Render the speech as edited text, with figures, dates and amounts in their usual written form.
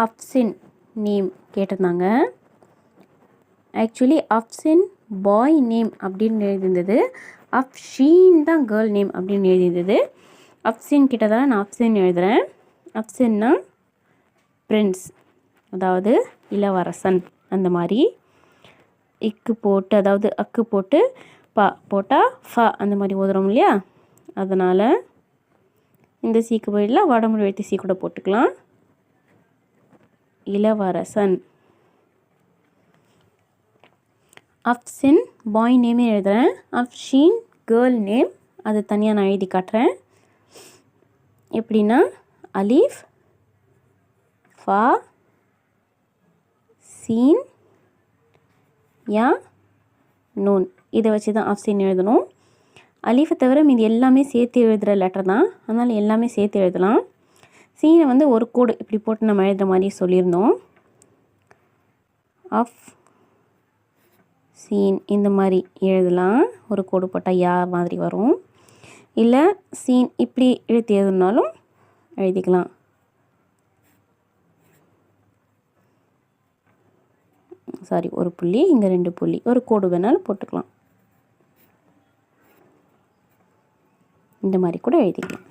அஃப்சின் name கேட்டிருந்தாங்க. Actually அஃப்சின் boy name அப்படின்னு எழுதியிருந்தது. அஃப்ஷீன் தான் கேர்ள் நேம் அப்படின்னு எழுதியிருந்தது. அஃப்சின் கிட்ட தான் நான் அஃப்சின் எழுதுகிறேன். அஃப்சின்னா பிரின்ஸ், அதாவது இளவரசன். அந்த மாதிரி இக்கு போட்டு, அதாவது அக்கு போட்டு பா போட்டால் ஃப அந்த மாதிரி ஓதுறோம் இல்லையா, அதனால் இந்த சீக்கு பதிலாக வடமொழி எழுத்து சீ கூட போட்டுக்கலாம். இளவரசன். அஃப்சின் பாய் நேமே எழுதுகிறேன். அஃப்ஷீன் கேர்ள் நேம், அது தனியாக நான் எழுதி காட்டுறேன். எப்படின்னா அலீஃப், ஃபா, சீன், யா, நூன், இதை வச்சு தான் அஃப்சின் எழுதணும். அலீஃபை தவிர மீது எல்லாமே சேர்த்து எழுதுகிற லெட்டர் தான், அதனால் எல்லாமே சேர்த்து எழுதலாம். சீனை வந்து ஒரு கோடு இப்படி போட்டு நம்ம எழுதுகிற மாதிரி சொல்லியிருந்தோம். அஃப் சீன் இந்த மாதிரி எழுதலாம். ஒரு கோடு போட்டால் யா மாதிரி வரும். இல்லை சீன் இப்படி எழுத்து எழுதுனாலும் எழுதிக்கலாம். சாரி, ஒரு புள்ளி, இங்கே 2 புள்ளி, ஒரு கோடு வேணாலும் போட்டுக்கலாம். இந்த மாதிரி கூட எழுதிக்கலாம்.